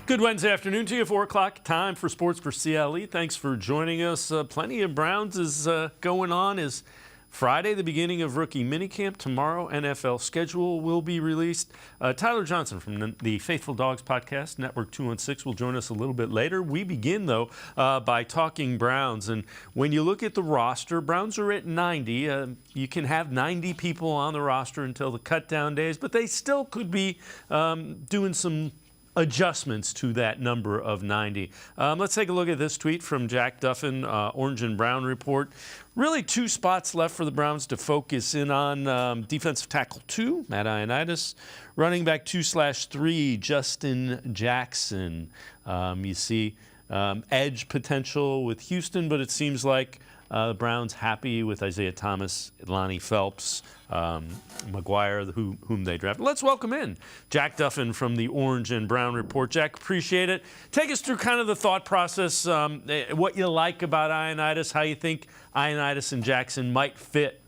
Good Wednesday afternoon to you, 4 o'clock time for Sports4CLE. Thanks for joining us. Plenty of Browns is going on. Is Friday, the beginning of rookie minicamp. Tomorrow, NFL schedule will be released. Tyler Johnson from the Faithful Dawgs podcast, Network 216, will join us a little bit later. We begin, though, by talking Browns. And when you look at the roster, Browns are at 90. You can have 90 people on the roster until the cut-down days, but they still could be doing some adjustments to that number of 90. Let's take a look at this tweet from Jack Duffin, Orange and Brown Report. Really 2 spots left for the Browns to focus in on. Defensive tackle 2, Matt Ioannidis. Running back 2/3, Justin Jackson. You see edge potential with Houston, but it seems like the Browns happy with Isaiah Thomas, Lonnie Phelps, McGuire, whom they drafted. Let's welcome in Jack Duffin from the Orange and Brown Report. Jack, appreciate it. Take us through kind of the thought process, what you like about Ioannidis, how you think Ioannidis and Jackson might fit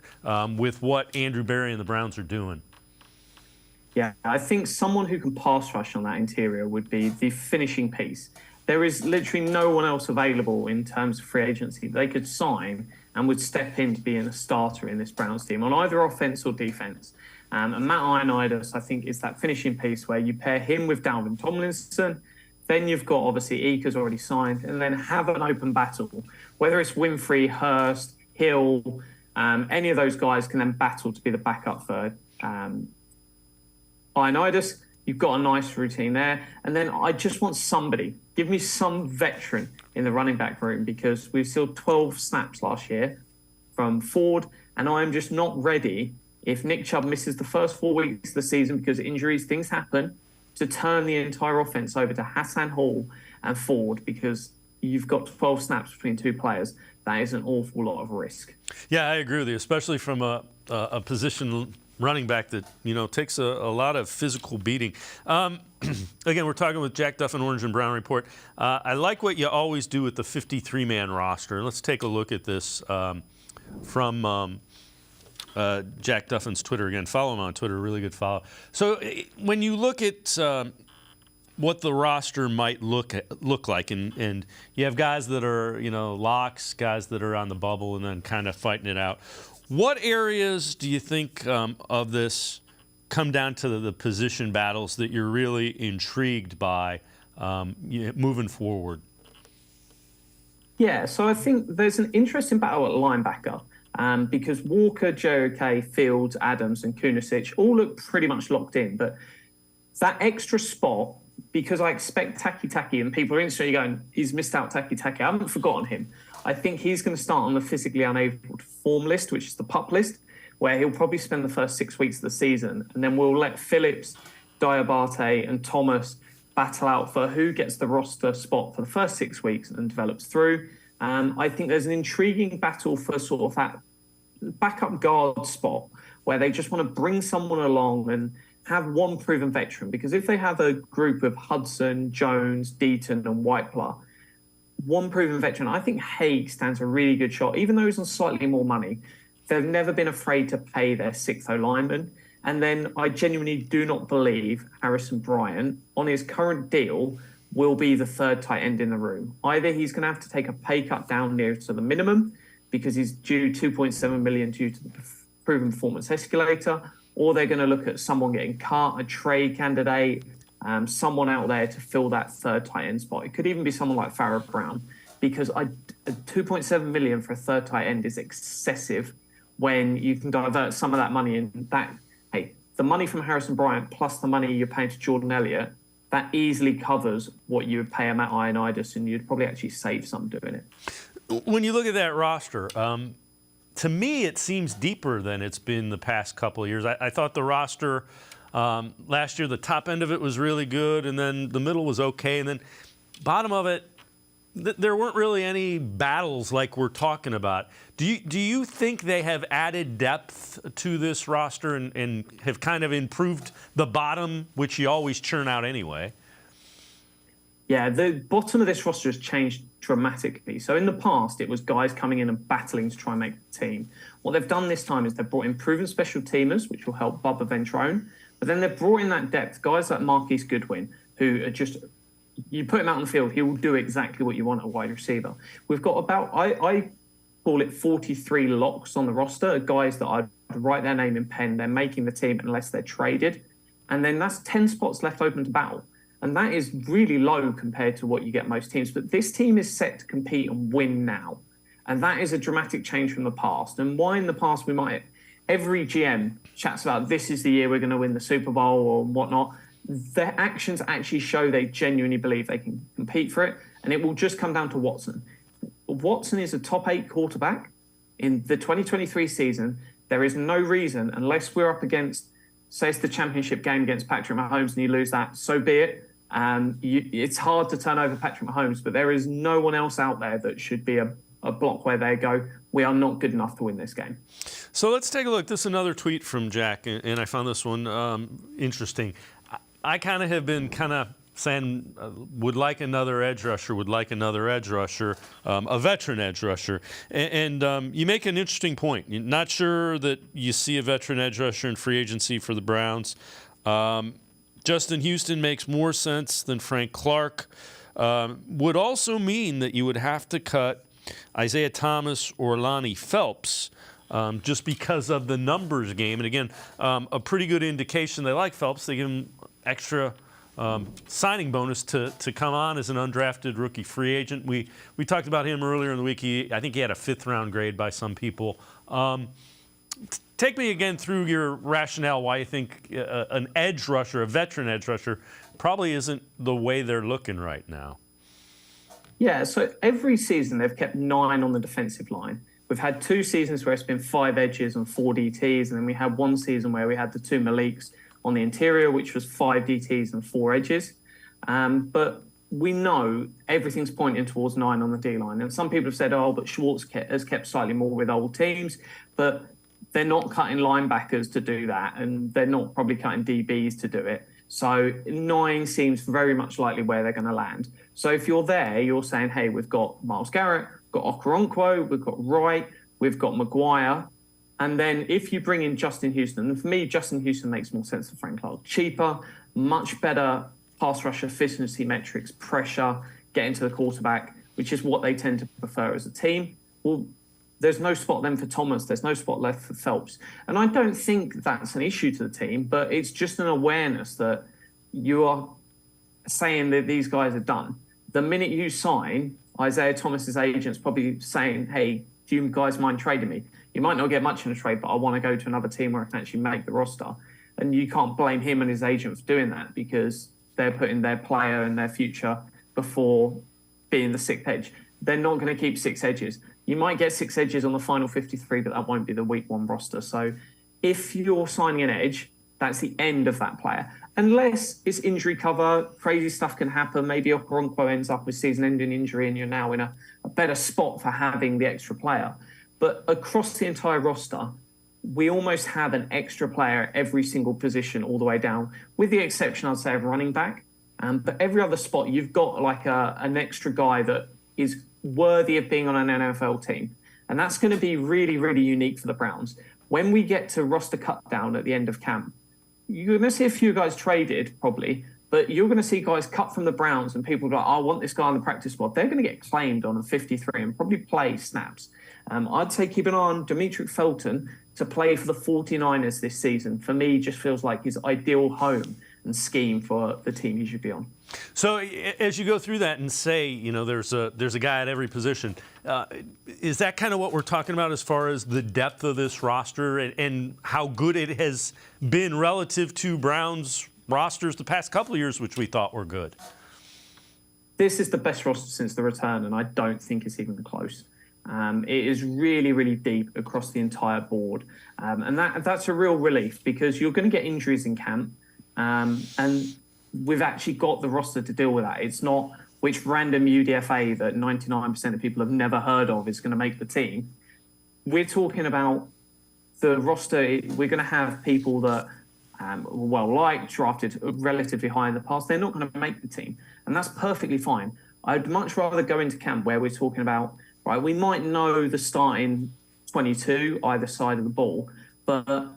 with what Andrew Berry and the Browns are doing. Yeah, I think someone who can pass rush on that interior would be the finishing piece. There is literally no one else available in terms of free agency they could sign and would step in to being a starter in this Browns team on either offense or defense. And Matt Ioannidis, I think, is that finishing piece where you pair him with Dalvin Tomlinson. Then you've got, obviously, Ika's already signed, and then have an open battle. Whether it's Winfrey, Hurst, Hill, any of those guys can then battle to be the backup for Ioannidis. You've got a nice routine there. And then I just want somebody, give me some veteran in the running back room, because we've still 12 snaps last year from Ford, and I am just not ready, if Nick Chubb misses the first 4 weeks of the season because of injuries, things happen, to turn the entire offense over to Hassan Hall and Ford, because you've got 12 snaps between 2 players. That is an awful lot of risk. Yeah, I agree with you, especially from a position running back that, takes a lot of physical beating. Again, we're talking with Jack Duffin, Orange and Brown Report. I like what you always do with the 53-man roster. Let's take a look at this from Jack Duffin's Twitter. Again, follow him on Twitter, really good follow. So when you look at what the roster might look like, and you have guys that are, locks, guys that are on the bubble and then kind of fighting it out. What areas do you think of this come down to the position battles that you're really intrigued by moving forward? Yeah, so I think there's an interesting battle at linebacker because Walker, JOK, Fields, Adams, and Kunicic all look pretty much locked in. But that extra spot, because I expect Taki, and people are instantly going, he's missed out Taki. I haven't forgotten him. I think he's going to start on the physically unable to perform list, which is the PUP list, where he'll probably spend the first 6 weeks of the season. And then we'll let Phillips, Diabate, and Thomas battle out for who gets the roster spot for the first 6 weeks and develops through. I think there's an intriguing battle for sort of that backup guard spot where they just want to bring someone along and have one proven veteran. Because if they have a group of Hudson, Jones, Deaton, and Whitepler, one proven veteran, I think Haig stands a really good shot. Even though he's on slightly more money, they've never been afraid to pay their 6th O-lineman. And then I genuinely do not believe Harrison Bryant, on his current deal, will be the 3rd tight end in the room. Either he's going to have to take a pay cut down near to the minimum because he's due $2.7 million due to the proven performance escalator, or they're going to look at someone getting cut, a trade candidate, someone out there to fill that 3rd tight end spot. It could even be someone like Farrah Brown, because $2.7 million for a 3rd tight end is excessive when you can divert some of that money. And that, hey, the money from Harrison Bryant plus the money you're paying to Jordan Elliott, that easily covers what you would pay him at Ioannidis, and you'd probably actually save some doing it. When you look at that roster, to me it seems deeper than it's been the past couple of years. I thought the roster last year, the top end of it was really good, and then the middle was okay, and then bottom of it, there weren't really any battles like we're talking about. Do you think they have added depth to this roster and have kind of improved the bottom, which you always churn out anyway? Yeah, the bottom of this roster has changed dramatically. So in the past, it was guys coming in and battling to try and make the team. What they've done this time is they've brought in proven special teamers, which will help Bubba Ventrone. But then they've brought in that depth, guys like Marquise Goodwin, who are just you put him out on the field, he will do exactly what you want at wide receiver. We've got about, I call it 43 locks on the roster, guys that I'd write their name in pen. They're making the team unless they're traded. And then that's 10 spots left open to battle. And that is really low compared to what you get most teams. But this team is set to compete and win now. And that is a dramatic change from the past. And why in the past every GM chats about this is the year we're going to win the Super Bowl or whatnot. Their actions actually show they genuinely believe they can compete for it. And it will just come down to Watson. Watson is a top 8 quarterback in the 2023 season. There is no reason, unless we're up against, say it's the championship game against Patrick Mahomes and you lose that, so be it. It's hard to turn over Patrick Mahomes, but there is no one else out there that should be a block where they go, we are not good enough to win this game. So let's take a look. This is another tweet from Jack, and I found this one interesting. I kind of have been saying would like another edge rusher, a veteran edge rusher. And you make an interesting point. You're not sure that you see a veteran edge rusher in free agency for the Browns. Justin Houston makes more sense than Frank Clark. Would also mean that you would have to cut Isaiah Thomas or Lonnie Phelps just because of the numbers game. And again, a pretty good indication they like Phelps. They give him extra signing bonus to come on as an undrafted rookie free agent. We talked about him earlier in the week. I think he had a 5th-round grade by some people. Take me again through your rationale why you think an edge rusher, a veteran edge rusher, probably isn't the way they're looking right now. Yeah, so every season they've kept 9 on the defensive line. We've had 2 seasons where it's been 5 edges and 4 DTs, and then we had 1 season where we had the 2 Maliks on the interior, which was 5 DTs and 4 edges. But we know everything's pointing towards 9 on the D-line. And some people have said, but Schwartz has kept slightly more with old teams, but they're not cutting linebackers to do that, and they're not probably cutting DBs to do it. So 9 seems very much likely where they're going to land. So if you're there, you're saying, hey, we've got Myles Garrett, we've got Okoronkwo, we've got Wright, we've got Maguire. And then if you bring in Justin Houston, and for me, Justin Houston makes more sense than Frank Clark. Cheaper, much better pass rush efficiency metrics, pressure, getting to the quarterback, which is what they tend to prefer as a team. Well, there's no spot then for Thomas. There's no spot left for Phelps. And I don't think that's an issue to the team, but it's just an awareness that you are saying that these guys are done. The minute you sign, Isaiah Thomas's agent's probably saying, hey, do you guys mind trading me? You might not get much in a trade, but I want to go to another team where I can actually make the roster. And you can't blame him and his agent for doing that because they're putting their player and their future before being the 6th edge. They're not going to keep 6 edges. You might get 6 edges on the final 53, but that won't be the week 1 roster. So if you're signing an edge, that's the end of that player. Unless it's injury cover, crazy stuff can happen. Maybe Okoronkwo ends up with season-ending injury and you're now in a better spot for having the extra player. But across the entire roster, we almost have an extra player at every single position all the way down, with the exception, I'd say, of running back. But every other spot, you've got like an extra guy that is worthy of being on an NFL team. And that's going to be really, really unique for the Browns. When we get to roster cut down at the end of camp, you're going to see a few guys traded probably, but you're going to see guys cut from the Browns and people go, I want this guy on the practice squad. They're going to get claimed on a 53 and probably play snaps. I'd say keep an eye on Demetric Felton to play for the 49ers this season. For me, just feels like his ideal home and scheme for the team he should be on. So as you go through that and say, there's a guy at every position, is that kind of what we're talking about as far as the depth of this roster and how good it has been relative to Browns rosters the past couple of years, which we thought were good? This is the best roster since the return, and I don't think it's even close. It is really, really deep across the entire board. And that's a real relief because you're going to get injuries in camp. And we've actually got the roster to deal with that. It's not which random UDFA that 99% of people have never heard of is going to make the team. We're talking about the roster. We're going to have people that well-liked, drafted relatively high in the past. They're not going to make the team. And that's perfectly fine. I'd much rather go into camp where we're talking about, right, we might know the starting 22 either side of the ball, but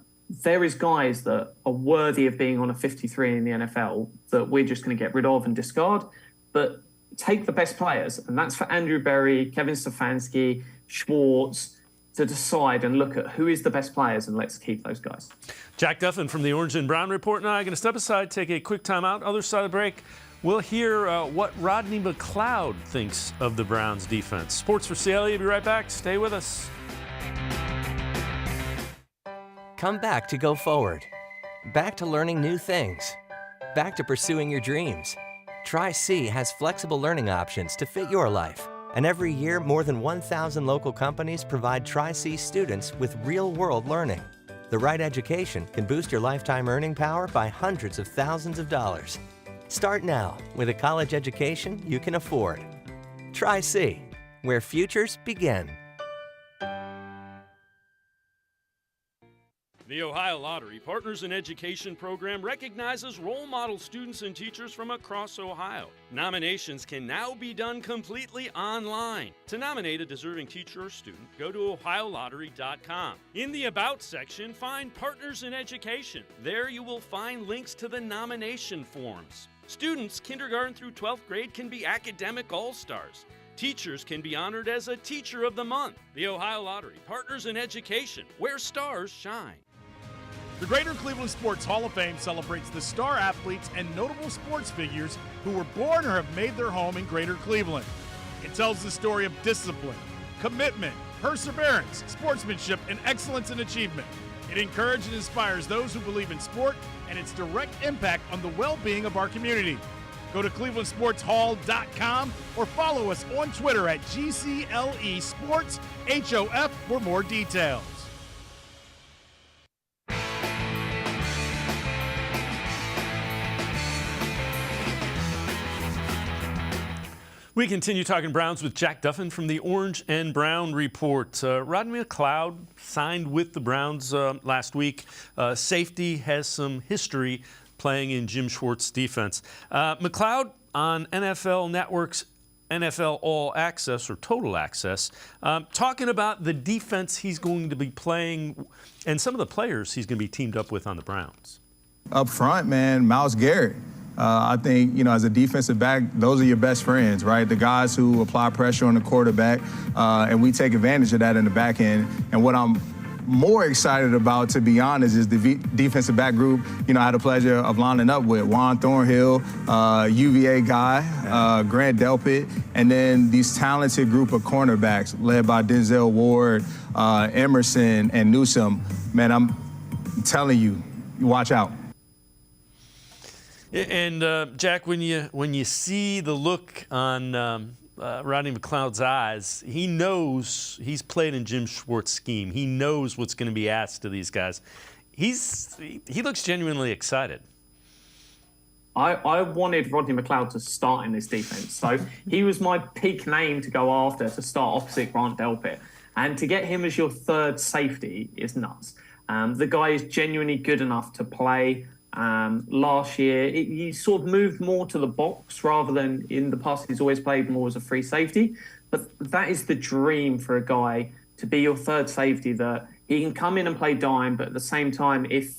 there is guys that are worthy of being on a 53 in the NFL that we're just going to get rid of and discard. but take the best players, and that's for Andrew Berry, Kevin Stefanski, Schwartz, to decide and look at who is the best players, and let's keep those guys. Jack Duffin from the Orange and Brown Report and I are going to step aside, take a quick timeout. Other side of the break, we'll hear what Rodney McLeod thinks of the Browns defense. Sports for CLE, we'll be right back. Stay with us. Come back to go forward. Back to learning new things. Back to pursuing your dreams. Tri-C has flexible learning options to fit your life. And every year, more than 1,000 local companies provide Tri-C students with real-world learning. The right education can boost your lifetime earning power by hundreds of thousands of dollars. Start now with a college education you can afford. Tri-C, where futures begin. The Ohio Lottery Partners in Education program recognizes role model students and teachers from across Ohio. Nominations can now be done completely online. To nominate a deserving teacher or student, go to ohiolottery.com. In the About section, find Partners in Education. There you will find links to the nomination forms. Students, kindergarten through 12th grade, can be academic all-stars. Teachers can be honored as a Teacher of the Month. The Ohio Lottery Partners in Education, where stars shine. The Greater Cleveland Sports Hall of Fame celebrates the star athletes and notable sports figures who were born or have made their home in Greater Cleveland. It tells the story of discipline, commitment, perseverance, sportsmanship, and excellence in achievement. It encourages and inspires those who believe in sport and its direct impact on the well-being of our community. Go to clevelandsportshall.com or follow us on Twitter at GCLE Sports HOF for more details. We continue talking Browns with Jack Duffin from the Orange and Brown Report. Rodney McLeod signed with the Browns last week. Safety has some history playing in Jim Schwartz's defense. McLeod on NFL Network's NFL All Access or Total Access, talking about the defense he's going to be playing and some of the players he's going to be teamed up with on the Browns. Up front, man, Myles Garrett. I think, as a defensive back, those are your best friends, right? The guys who apply pressure on the quarterback, and we take advantage of that in the back end. And what I'm more excited about, to be honest, is the defensive back group, I had the pleasure of lining up with Juan Thornhill, UVA guy, Grant Delpit, and then these talented group of cornerbacks led by Denzel Ward, Emerson, and Newsome. Man, I'm telling you, watch out. And Jack, when you see the look on Rodney McLeod's eyes, he knows he's played in Jim Schwartz's scheme. He knows what's going to be asked of these guys. He looks genuinely excited. I wanted Rodney McLeod to start in this defense, so he was my peak name to go after to start opposite Grant Delpit, and to get him as your third safety is nuts. The guy is genuinely good enough to play. Last year, he sort of moved more to the box rather than in the past. He's always played more as a free safety. But that is the dream for a guy to be your third safety, that he can come in and play dime, but at the same time, if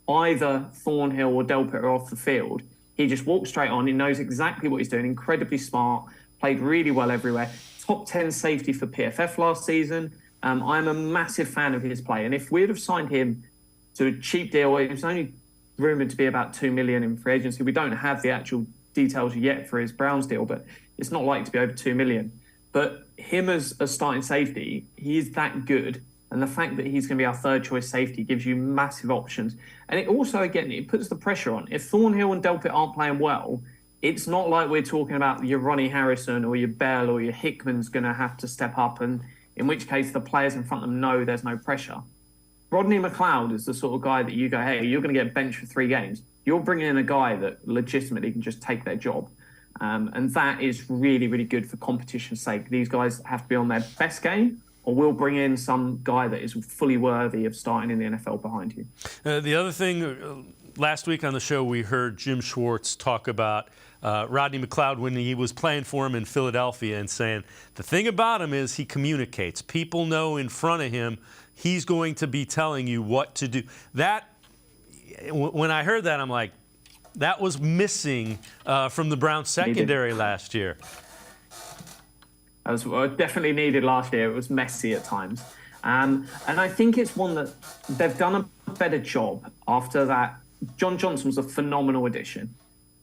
either Thornhill or Delpit are off the field, he just walks straight on. He knows exactly what he's doing, incredibly smart, played really well everywhere. Top 10 safety for PFF last season. I'm a massive fan of his play. And if we'd have signed him to a cheap deal, it was only rumored to be about $2 million in free agency. We don't have the actual details yet for his Browns deal, but it's not likely to be over $2 million. But him as a starting safety, he is that good. And the fact that he's going to be our third choice safety gives you massive options. And it also, again, it puts the pressure on. If Thornhill and Delpit aren't playing well, it's not like we're talking about your Ronnie Harrison or your Bell or your Hickman's going to have to step up, and in which case the players in front of them know there's no pressure. Rodney McLeod is the sort of guy that you go, hey, you're going to get benched for 3 games. You're bringing in a guy that legitimately can just take their job. And that is really, really good for competition's sake. These guys have to be on their best game, or we'll bring in some guy that is fully worthy of starting in the NFL behind you. The other thing, last week on the show, we heard Jim Schwartz talk about Rodney McLeod when he was playing for him in Philadelphia, and saying the thing about him is he communicates. People know in front of him he's going to be telling you what to do. That, when I heard that, I'm like, that was missing from the Browns secondary last year. That was definitely needed last year. It was messy at times. And I think it's one that they've done a better job after that. John Johnson was a phenomenal addition.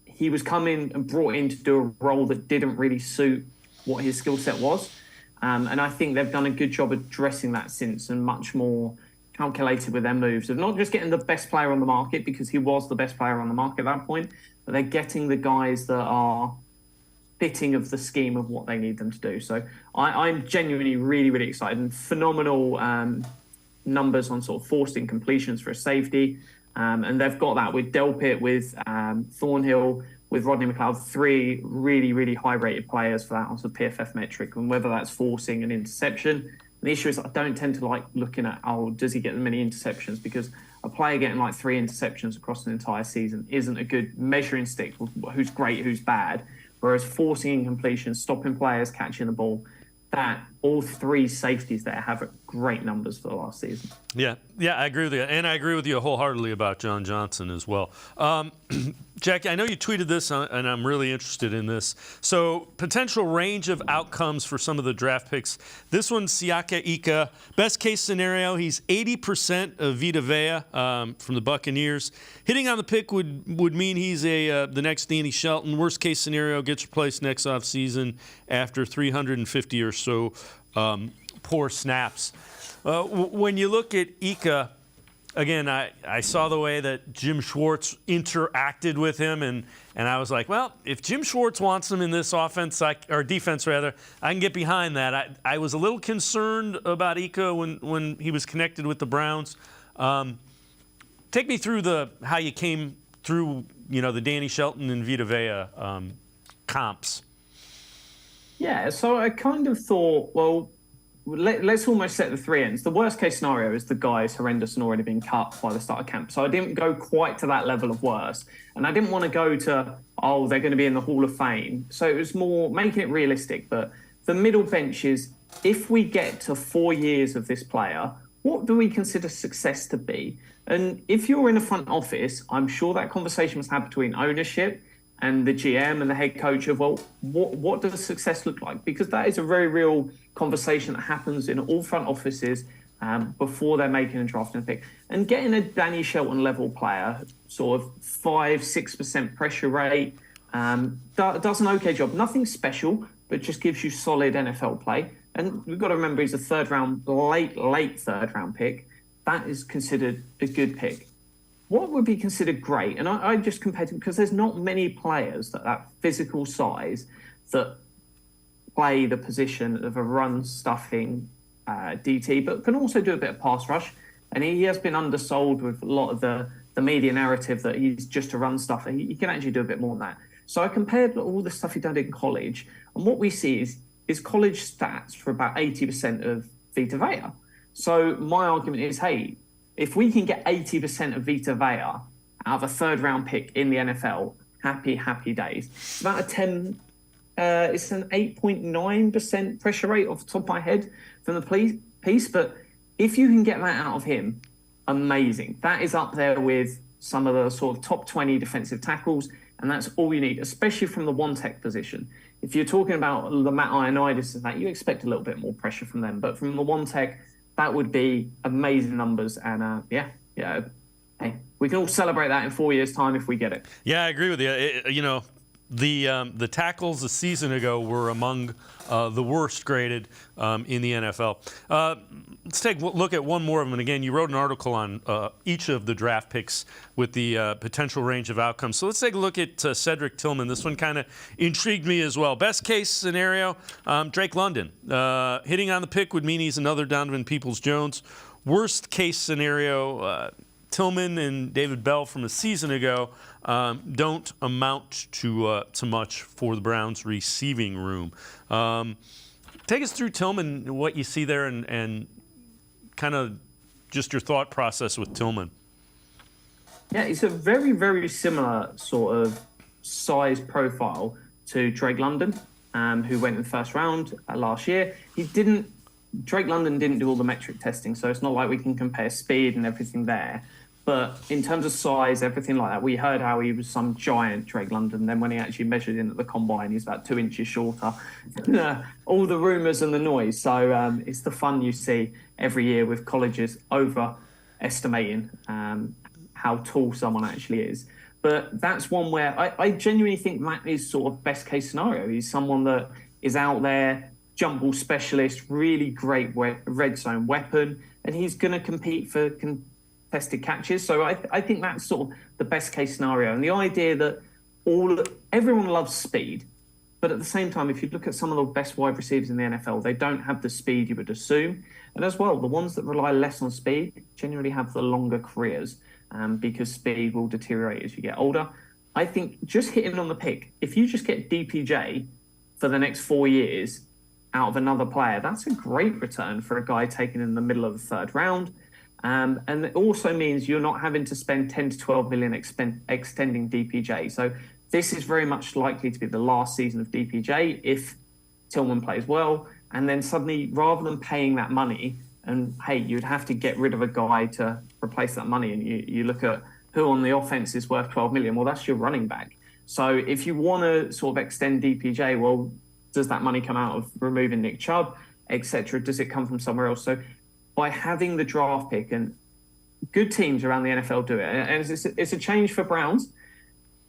He was coming and brought in to do a role that didn't really suit what his skill set was. And I think they've done a good job addressing that since, and much more calculated with their moves of not just getting the best player on the market, because he was the best player on the market at that point, but they're getting the guys that are fitting of the scheme of what they need them to do. So I'm genuinely really, really excited, and phenomenal numbers on sort of forced incompletions for a safety. And they've got that with Delpit, with Thornhill, with Rodney McLeod, 3 really, really high-rated players for that on the PFF metric, and whether that's forcing an interception. The issue is I don't tend to like looking at, does he get many interceptions? Because a player getting like 3 interceptions across an entire season isn't a good measuring stick of who's great, who's bad. Whereas forcing incompletions, stopping players catching the ball, that all 3 safeties there have great numbers for the last season. Yeah, I agree with you. And I agree with you wholeheartedly about John Johnson as well. Jackie, I know you tweeted this, and I'm really interested in this. So, potential range of outcomes for some of the draft picks. This one's Siaka Ika. Best case scenario, he's 80% of Vita Vea from the Buccaneers. Hitting on the pick would mean he's the next Danny Shelton. Worst case scenario, gets replaced next offseason after 350 or so poor snaps. When you look at Ika, again, I saw the way that Jim Schwartz interacted with him, and I was like, well, if Jim Schwartz wants him in this offense, or defense rather, I can get behind that. I was a little concerned about Ika when he was connected with the Browns. Take me through how you came through, the Danny Shelton and Vita Vea comps. Yeah, so I kind of thought, well, let's almost set the 3 ends. The worst case scenario is the guy's horrendous and already been cut by the start of camp. So I didn't go quite to that level of worse. And I didn't want to go to, they're going to be in the Hall of Fame. So it was more making it realistic. But the middle bench is, if we get to 4 years of this player, what do we consider success to be? And if you're in the front office, I'm sure that conversation was had between ownership and the GM and the head coach of, well, what does success look like? Because that is a very real conversation that happens in all front offices before they're making a drafting pick. And getting a Danny Shelton level player, sort of 5-6% pressure rate, does an okay job. Nothing special, but just gives you solid NFL play. And we've got to remember he's a late third round pick. That is considered a good pick. What would be considered great? And I just compared him because there's not many players that physical size that play the position of a run-stuffing DT, but can also do a bit of pass rush. And he has been undersold with a lot of the media narrative that he's just a run stuffer. He can actually do a bit more than that. So I compared all the stuff he done in college, and what we see is college stats for about 80% of Vita Vea. So my argument is, hey, if we can get 80% of Vita Vea out of a third-round pick in the NFL, happy days. It's about it's an 8.9% pressure rate off the top of my head from the piece. But if you can get that out of him, amazing. That is up there with some of the sort of top 20 defensive tackles, and that's all you need, especially from the one-tech position. If you're talking about the Matt Ioannidis and that, you expect a little bit more pressure from them. But from the one-tech, that would be amazing numbers. And hey, we can all celebrate that in 4 years' time if we get it. Yeah, I agree with you. The tackles a season ago were among the worst graded in the NFL. Let's take a look at one more of them. And again, you wrote an article on each of the draft picks with the potential range of outcomes. So let's take a look at Cedric Tillman. This one kind of intrigued me as well. Best case scenario, Drake London. Hitting on the pick would mean he's another Donovan Peoples-Jones. Worst case scenario, Tillman and David Bell from a season ago don't amount to much for the Browns' receiving room. Take us through Tillman, what you see there, and kind of just your thought process with Tillman. Yeah, it's a very, very similar sort of size profile to Drake London, who went in the first round last year. Drake London didn't do all the metric testing, so it's not like we can compare speed and everything there. But in terms of size, everything like that, we heard how he was some giant, Drake London. Then when he actually measured in at the combine, he's about 2 inches shorter. All the rumours and the noise. So it's the fun you see every year with colleges overestimating how tall someone actually is. But that's one where I genuinely think Matt is sort of best case scenario. He's someone that is out there, jump ball specialist, really great red zone weapon, and he's going to compete for contested catches. So I think that's sort of the best case scenario. And the idea that everyone loves speed, but at the same time, if you look at some of the best wide receivers in the NFL, they don't have the speed you would assume. And as well, the ones that rely less on speed generally have the longer careers because speed will deteriorate as you get older. I think just hitting on the pick, if you just get DPJ for the next 4 years out of another player, that's a great return for a guy taken in the middle of the third round. And it also means you're not having to spend 10 to 12 million extending DPJ. So this is very much likely to be the last season of DPJ if Tillman plays well. And then suddenly, rather than paying that money, and hey, you'd have to get rid of a guy to replace that money. And you look at who on the offense is worth 12 million. Well, that's your running back. So if you want to sort of extend DPJ, well, does that money come out of removing Nick Chubb, etc.? Does it come from somewhere else? So by having the draft pick, and good teams around the NFL do it, and it's a change for Browns.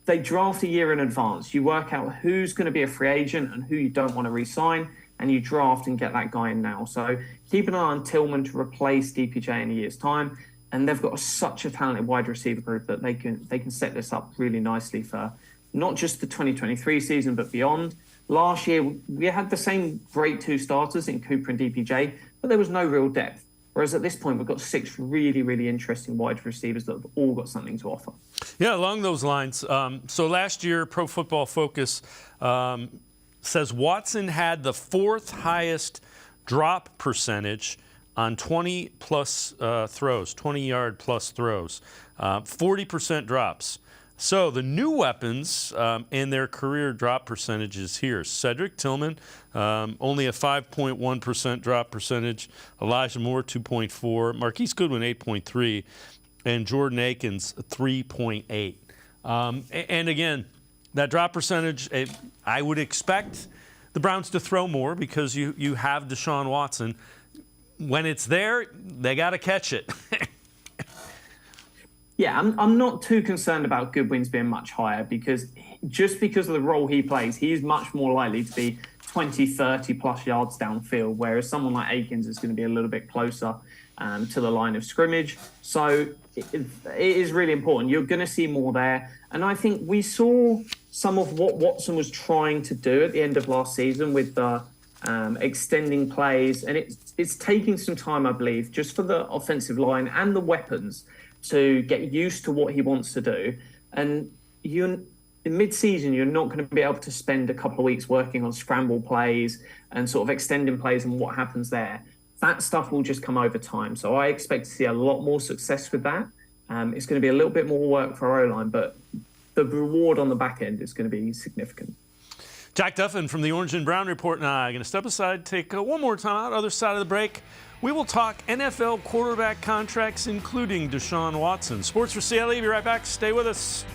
They draft a year in advance. You work out who's going to be a free agent and who you don't want to re-sign, and you draft and get that guy in now. So keep an eye on Tillman to replace DPJ in a year's time. And they've got such a talented wide receiver group that they can set this up really nicely for not just the 2023 season, but beyond. Last year, we had the same great two starters in Cooper and DPJ, but there was no real depth. Whereas at this point, we've got 6 really, really interesting wide receivers that have all got something to offer. Yeah, along those lines. So last year, Pro Football Focus says Watson had the 4th highest drop percentage on 20-plus throws, 20-yard-plus throws, 40% drops. So the new weapons and their career drop percentages here. Cedric Tillman, only a 5.1% drop percentage. Elijah Moore, 2.4. Marquise Goodwin, 8.3. And Jordan Akins, 3.8. And again, that drop percentage, I would expect the Browns to throw more because you have Deshaun Watson. When it's there, they got to catch it. Yeah, I'm not too concerned about Goodwin's being much higher because just because of the role he plays, he's much more likely to be 20, 30 plus yards downfield, whereas someone like Akins is going to be a little bit closer to the line of scrimmage. So it is really important. You're going to see more there. And I think we saw some of what Watson was trying to do at the end of last season with the extending plays. And it's taking some time, I believe, just for the offensive line and the weapons to get used to what he wants to do. And in mid-season, you're not going to be able to spend a couple of weeks working on scramble plays and sort of extending plays and what happens there. That stuff will just come over time. So I expect to see a lot more success with that. It's going to be a little bit more work for our O-line, but the reward on the back end is going to be significant. Jack Duffin from the Orange and Brown Report and I are going to step aside, take one more time out, other side of the break. We will talk NFL quarterback contracts, including Deshaun Watson. Sports4CLE, be right back. Stay with us.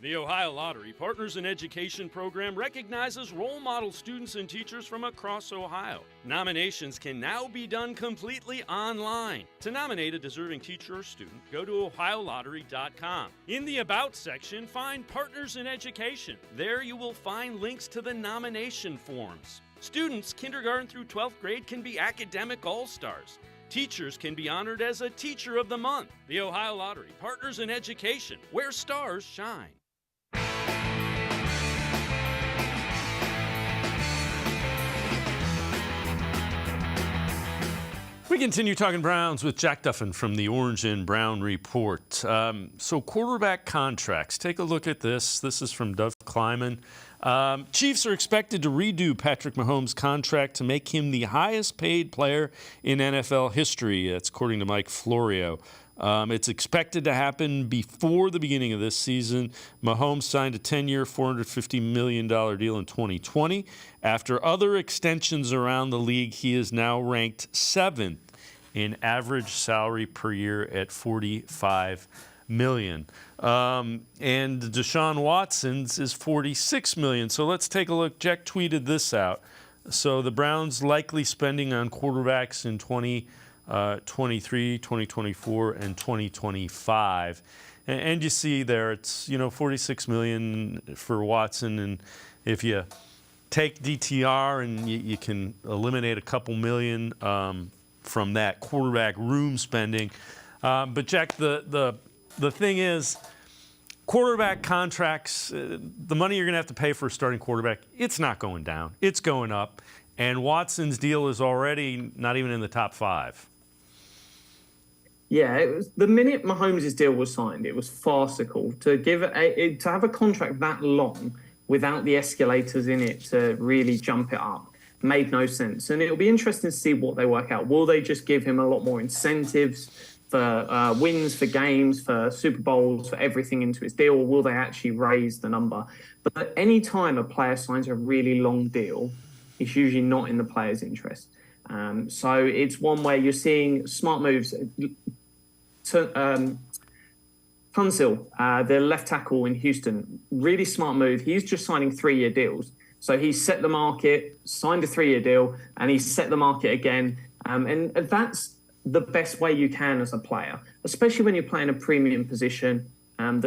The Ohio Lottery Partners in Education program recognizes role model students and teachers from across Ohio. Nominations can now be done completely online. To nominate a deserving teacher or student, go to OhioLottery.com. In the About section, find Partners in Education. There you will find links to the nomination forms. Students kindergarten through 12th grade can be academic all-stars. Teachers can be honored as a Teacher of the Month. The Ohio Lottery, Partners in Education, where stars shine. We continue talking Browns with Jack Duffin from the Orange and Brown Report. So quarterback contracts. Take a look at this. This is from Dov Kleiman. Chiefs are expected to redo Patrick Mahomes' contract to make him the highest paid player in NFL history. That's according to Mike Florio. It's expected to happen before the beginning of this season. Mahomes signed a 10-year, $450 million deal in 2020. After other extensions around the league, he is now ranked 7th in average salary per year at $45 million. And Deshaun Watson's is $46 million. So let's take a look. Jack tweeted this out. So the Browns likely spending on quarterbacks in 2023, 2024, and 2025. And you see there, it's, $46 million for Watson. And if you take DTR and you can eliminate a couple million from that quarterback room spending. But Jack, the thing is, quarterback contracts, the money you're going to have to pay for a starting quarterback, it's not going down. It's going up. And Watson's deal is already not even in the top 5. Yeah, it was the minute Mahomes' deal was signed, it was farcical to have a contract that long without the escalators in it to really jump it up. Made no sense. And it'll be interesting to see what they work out. Will they just give him a lot more incentives for wins, for games, for Super Bowls, for everything into his deal, or will they actually raise the number? But any time a player signs a really long deal, it's usually not in the player's interest. So it's one where you're seeing smart moves. Tunsil, the left tackle in Houston, really smart move. He's just signing 3-year deals. So he's set the market, signed a 3-year deal, and he's set the market again. And that's the best way you can as a player, especially when you're playing a premium position and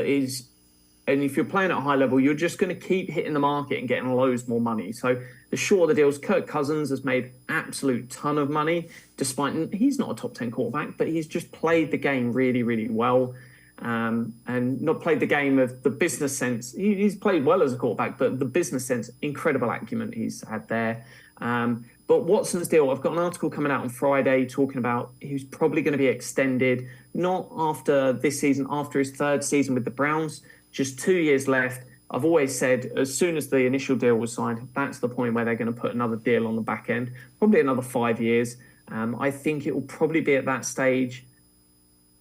if you're playing at a high level, you're just going to keep hitting the market and getting loads more money. So the shorter the deals, Kirk Cousins has made absolute ton of money, despite he's not a top 10 quarterback, but he's just played the game really, really well. And not played the game of the business sense. He's played well as a quarterback, but the business sense, incredible acumen he's had there. But Watson's deal, I've got an article coming out on Friday talking about he's probably going to be extended, not after this season, after his 3rd season with the Browns, just 2 years left. I've always said as soon as the initial deal was signed, that's the point where they're going to put another deal on the back end, probably another 5 years. I think it will probably be at that stage.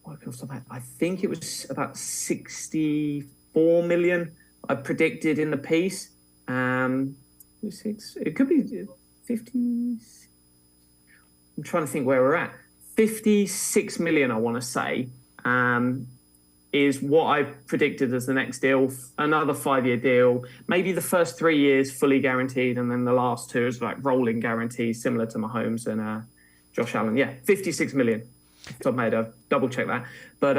I think it was about 64 million I predicted in the piece. It could be 50. I'm trying to think where we're at. 56 million, I want to say, is what I predicted as the next deal. Another 5-year deal. Maybe the first 3 years fully guaranteed, and then the last 2 is like rolling guarantees, similar to Mahomes and Josh Allen. Yeah, 56 million. Top of my head, I've double checked that. But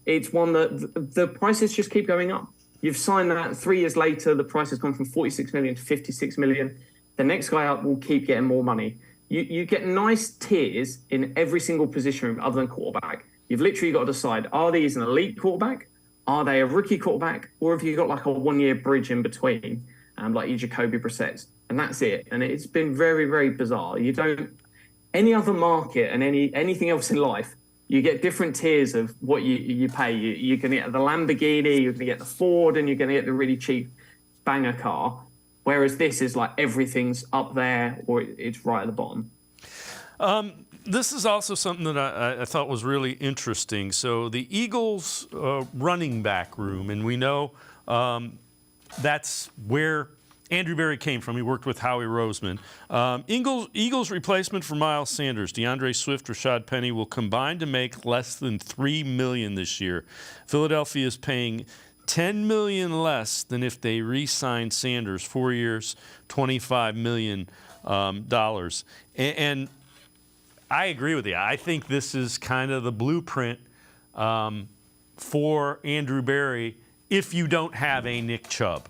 it's one that the prices just keep going up. You've signed that 3 years later, the price has gone from 46 million to 56 million. The next guy up will keep getting more money. You get nice tiers in every single position room other than quarterback. You've literally got to decide, are these an elite quarterback? Are they a rookie quarterback? Or have you got like a 1-year bridge in between, like your Jacoby Brissett's? And that's it. And it's been very, very bizarre. You don't... Any other market and anything else in life, you get different tiers of what you pay. You're going to get the Lamborghini, you're going to get the Ford, and you're going to get the really cheap banger car. Whereas this is like everything's up there or it's right at the bottom. This is also something that I thought was really interesting. So the Eagles running back room, and we know that's where Andrew Berry came from. He worked with Howie Roseman. Eagles replacement for Miles Sanders, DeAndre Swift, Rashad Penny will combine to make less than $3 million this year. Philadelphia is paying $10 million less than if they re-signed Sanders, 4 years, $25 million. And I agree with you. I think this is kind of the blueprint for Andrew Berry if you don't have a Nick Chubb.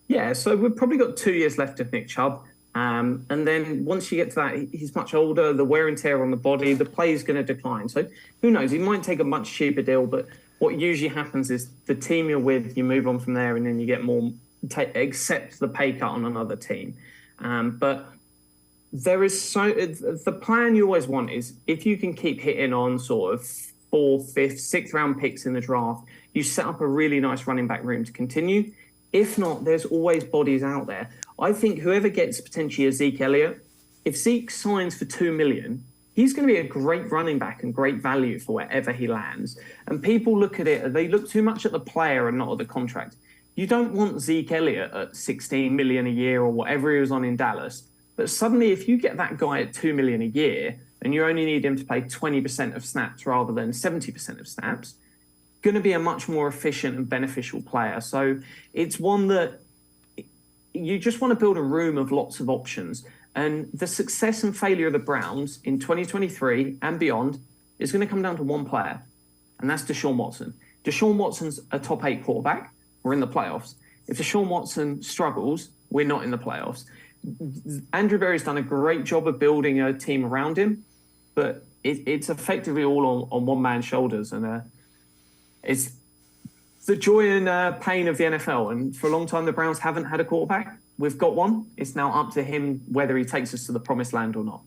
Yeah, so we've probably got 2 years left of Nick Chubb. And then once you get to that, he's much older, the wear and tear on the body, the play is going to decline. So who knows? He might take a much cheaper deal, but what usually happens is the team you're with, you move on from there, and then you get more, accept the pay cut on another team. But there is the plan you always want is if you can keep hitting on sort of 4th, 5th, 6th round picks in the draft, you set up a really nice running back room to continue. If not, there's always bodies out there. I think whoever gets potentially a Zeke Elliott, if Zeke signs for $2 million, he's going to be a great running back and great value for wherever he lands. And people look at it, they look too much at the player and not at the contract. You don't want Zeke Elliott at $16 million a year or whatever he was on in Dallas. But suddenly, if you get that guy at $2 million a year, and you only need him to play 20% of snaps rather than 70% of snaps, going to be a much more efficient and beneficial player. So it's one that you just want to build a room of lots of options. And the success and failure of the Browns in 2023 and beyond is going to come down to one player, and that's Deshaun Watson. Deshaun Watson's a top 8 quarterback. We're in the playoffs. If Deshaun Watson struggles, we're not in the playoffs. Andrew Berry's done a great job of building a team around him, but it's effectively all on one man's shoulders. And it's the joy and pain of the NFL. And for a long time, the Browns haven't had a quarterback. We've got one. It's now up to him whether he takes us to the promised land or not.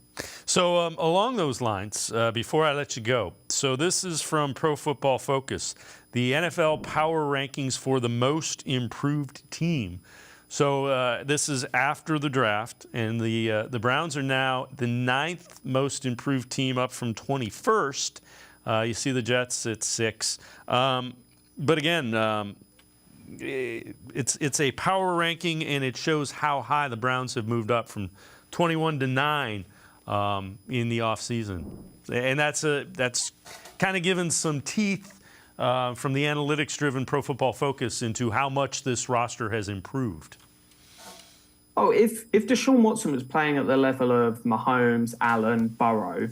So along those lines, before I let you go, so this is from Pro Football Focus, the NFL Power Rankings for the most improved team. So this is after the draft, and the Browns are now the 9th most improved team, up from 21st. You see the Jets at 6. But again, it's a power ranking, and it shows how high the Browns have moved up from 21 to 9 in the offseason. And that's kind of given some teeth from the analytics-driven Pro Football Focus into how much this roster has improved. Oh, if Deshaun Watson was playing at the level of Mahomes, Allen, Burrow,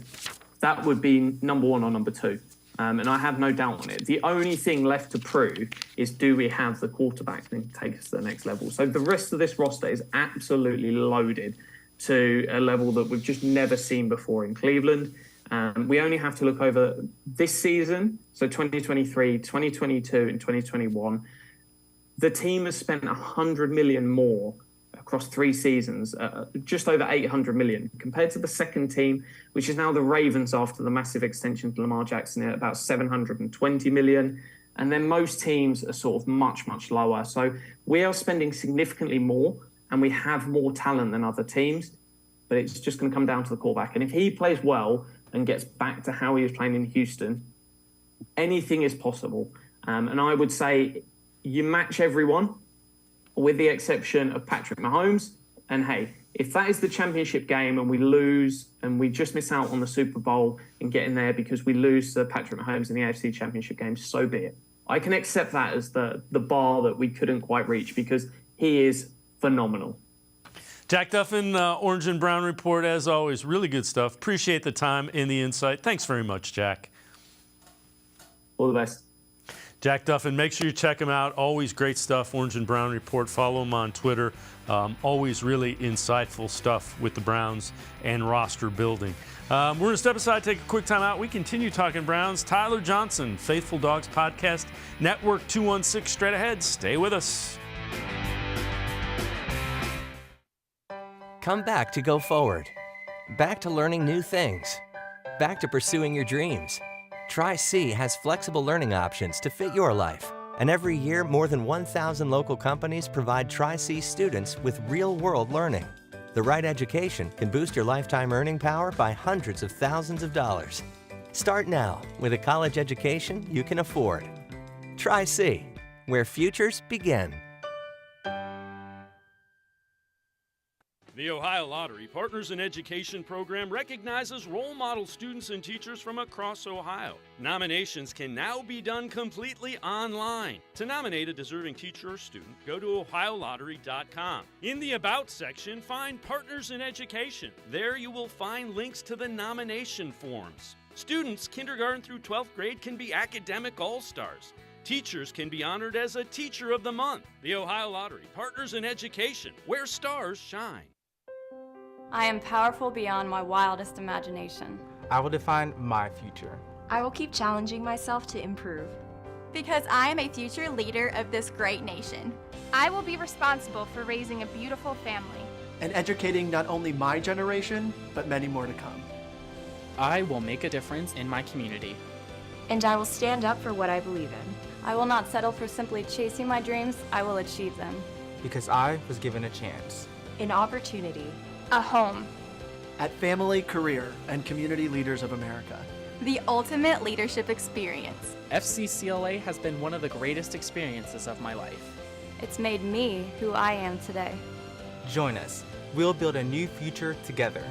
that would be number 1 or number 2. And I have no doubt on it. The only thing left to prove is, do we have the quarterback to take us to the next level? So the rest of this roster is absolutely loaded to a level that we've just never seen before in Cleveland. We only have to look over this season, so 2023, 2022, and 2021. The team has spent $100 million more across 3 seasons, just over $800 million, compared to the second team, which is now the Ravens after the massive extension to Lamar Jackson at about $720 million. And then most teams are sort of much, much lower. So we are spending significantly more, and we have more talent than other teams, but it's just going to come down to the quarterback. And if he plays well and gets back to how he was playing in Houston, anything is possible. And I would say you match everyone, with the exception of Patrick Mahomes. And hey, if that is the championship game and we lose and we just miss out on the Super Bowl and get in there because we lose to Patrick Mahomes in the AFC Championship game, so be it. I can accept that as the bar that we couldn't quite reach, because he is phenomenal. Jack Duffin, Orange and Brown Report, as always, really good stuff. Appreciate the time and the insight. Thanks very much, Jack. All the best. Jack Duffin, make sure you check him out. Always great stuff, Orange and Brown Report. Follow him on Twitter. Always really insightful stuff with the Browns and roster building. We're going to step aside, take a quick time out. We continue talking Browns. Tyler Johnson, Faithful Dogs Podcast Network 216, straight ahead. Stay with us. Come back to go forward. Back to learning new things. Back to pursuing your dreams. Tri-C has flexible learning options to fit your life. And every year, more than 1,000 local companies provide Tri-C students with real-world learning. The right education can boost your lifetime earning power by hundreds of thousands of dollars. Start now with a college education you can afford. Tri-C, where futures begin. The Ohio Lottery Partners in Education program recognizes role model students and teachers from across Ohio. Nominations can now be done completely online. To nominate a deserving teacher or student, go to OhioLottery.com. In the About section, find Partners in Education. There you will find links to the nomination forms. Students kindergarten through 12th grade can be academic all-stars. Teachers can be honored as a Teacher of the Month. The Ohio Lottery Partners in Education, where stars shine. I am powerful beyond my wildest imagination. I will define my future. I will keep challenging myself to improve. Because I am a future leader of this great nation. I will be responsible for raising a beautiful family. And educating not only my generation, but many more to come. I will make a difference in my community. And I will stand up for what I believe in. I will not settle for simply chasing my dreams. I will achieve them. Because I was given a chance. An opportunity. A home. At Family, Career, and Community Leaders of America. The ultimate leadership experience. FCCLA has been one of the greatest experiences of my life. It's made me who I am today. Join us. We'll build a new future together.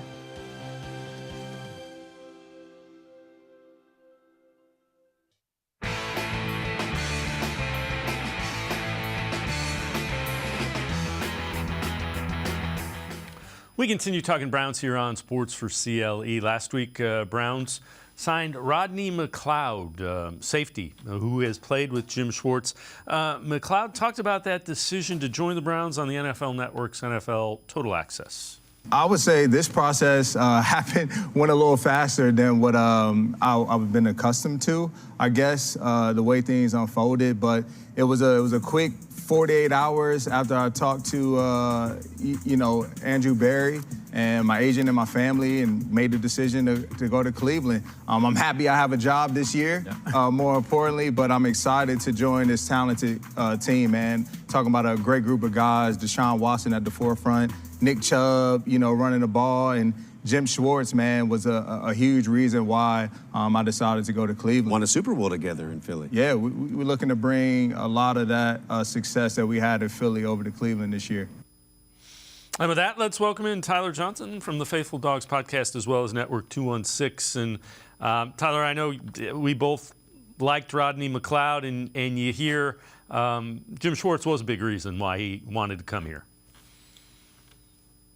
We continue talking Browns here on Sports for CLE. Last week, Browns signed Rodney McLeod, safety, who has played with Jim Schwartz. McLeod talked about that decision to join the Browns on the NFL Network's NFL Total Access. I would say this process went a little faster than what I've been accustomed to, I guess, the way things unfolded. But it was a quick 48 hours after I talked to, Andrew Berry and my agent and my family and made the decision to go to Cleveland. I'm happy I have a job this year, more importantly, but I'm excited to join this talented team, man. Talking about a great group of guys, Deshaun Watson at the forefront, Nick Chubb, running the ball, and Jim Schwartz, man, was a huge reason why I decided to go to Cleveland. Won a Super Bowl together in Philly. Yeah, we're looking to bring a lot of that success that we had in Philly over to Cleveland this year. And with that, let's welcome in Tyler Johnson from the Faithful Dogs podcast as well as Network 216. And Tyler, I know we both liked Rodney McLeod, and you hear Jim Schwartz was a big reason why he wanted to come here.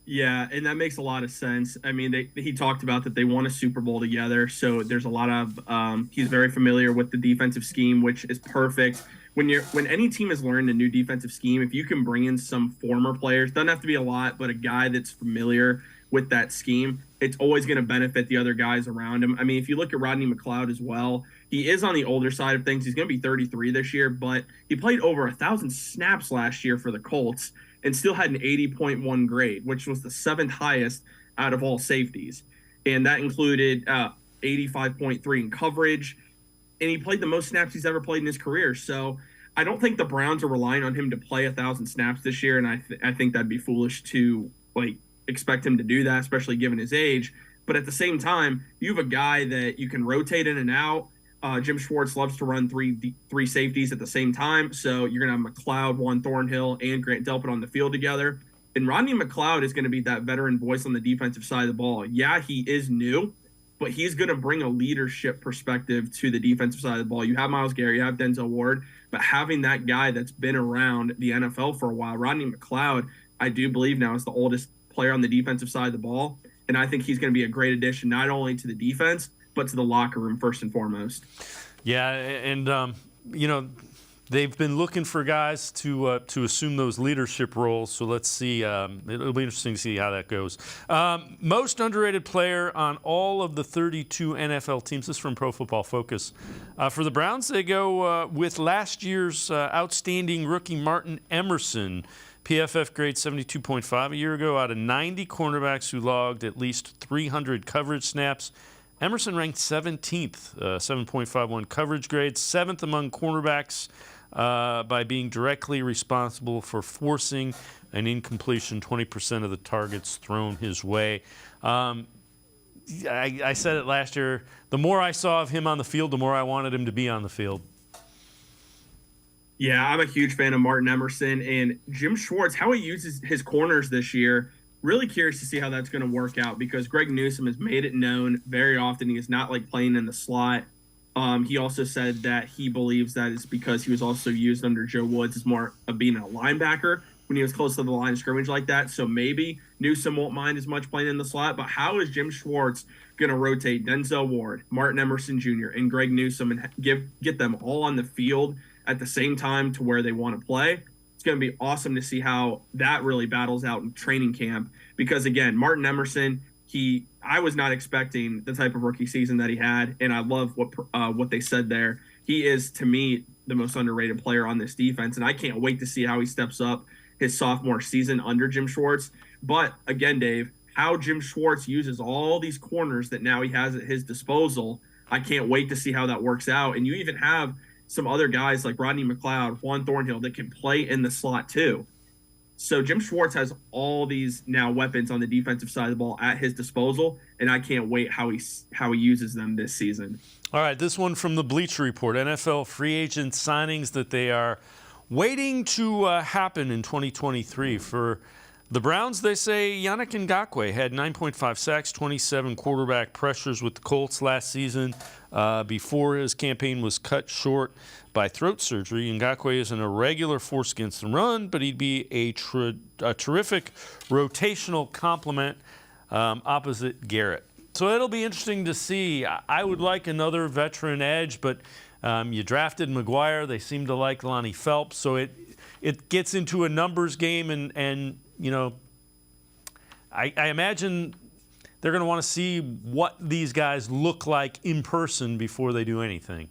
Yeah, and that makes a lot of sense. I mean, he talked about that they won a Super Bowl together, so there's a lot of he's very familiar with the defensive scheme, which is perfect. When any team has learned a new defensive scheme, if you can bring in some former players, doesn't have to be a lot, but a guy that's familiar with that scheme, it's always going to benefit the other guys around him. I mean, if you look at Rodney McLeod as well, he is on the older side of things. He's going to be 33 this year, but he played over 1,000 snaps last year for the Colts and still had an 80.1 grade, which was the 7th highest out of all safeties. And that included 85.3 in coverage. And he played the most snaps he's ever played in his career. So I don't think the Browns are relying on him to play 1,000 snaps this year. And I think that'd be foolish to expect him to do that, especially given his age. But at the same time, you have a guy that you can rotate in and out. Jim Schwartz loves to run three safeties at the same time. So you're going to have McLeod, Juan Thornhill, and Grant Delpit on the field together. And Rodney McLeod is going to be that veteran voice on the defensive side of the ball. Yeah, he is new, but he's going to bring a leadership perspective to the defensive side of the ball. You have Myles Garrett, you have Denzel Ward, but having that guy that's been around the NFL for a while, Rodney McLeod, I do believe now is the oldest player on the defensive side of the ball. And I think he's going to be a great addition, not only to the defense, but to the locker room first and foremost. Yeah, and they've been looking for guys to assume those leadership roles. So let's see. It'll be interesting to see how that goes. Most underrated player on all of the 32 NFL teams. This is from Pro Football Focus. For the Browns, they go with last year's outstanding rookie Martin Emerson. PFF grade 72.5 a year ago out of 90 cornerbacks who logged at least 300 coverage snaps. Emerson ranked 17th, 7.51 coverage grade, 7th among cornerbacks by being directly responsible for forcing an incompletion, 20% of the targets thrown his way. I said it last year, the more I saw of him on the field, the more I wanted him to be on the field. Yeah, I'm a huge fan of Martin Emerson and Jim Schwartz, how he uses his corners this year. Really curious to see how that's going to work out because Greg Newsome has made it known very often he is not playing in the slot. He also said that he believes that is because he was also used under Joe Woods as more of being a linebacker when he was close to the line of scrimmage like that. So maybe Newsome won't mind as much playing in the slot. But how is Jim Schwartz going to rotate Denzel Ward, Martin Emerson Jr., and Greg Newsome and get them all on the field at the same time to where they want to play? It's going to be awesome to see how that really battles out in training camp because, again, Martin Emerson, I was not expecting the type of rookie season that he had, and I love what they said there. He is, to me, the most underrated player on this defense, and I can't wait to see how he steps up his sophomore season under Jim Schwartz. But, again, Dave, how Jim Schwartz uses all these corners that now he has at his disposal, I can't wait to see how that works out. And you even have some other guys like Rodney McLeod, Juan Thornhill that can play in the slot too. So Jim Schwartz has all these now weapons on the defensive side of the ball at his disposal, and I can't wait how he uses them this season. All right, this one from the Bleacher Report. NFL free agent signings that they are waiting to happen in 2023 for The Browns, they say Yannick Ngakoue had 9.5 sacks, 27 quarterback pressures with the Colts last season before his campaign was cut short by throat surgery. Ngakoue is an irregular force against the run, but he'd be a terrific rotational complement opposite Garrett. So it'll be interesting to see. I would like another veteran edge, but you drafted McGuire. They seem to like Lonnie Phelps, so it gets into a numbers game, and you know, I imagine they're going to want to see what these guys look like in person before they do anything.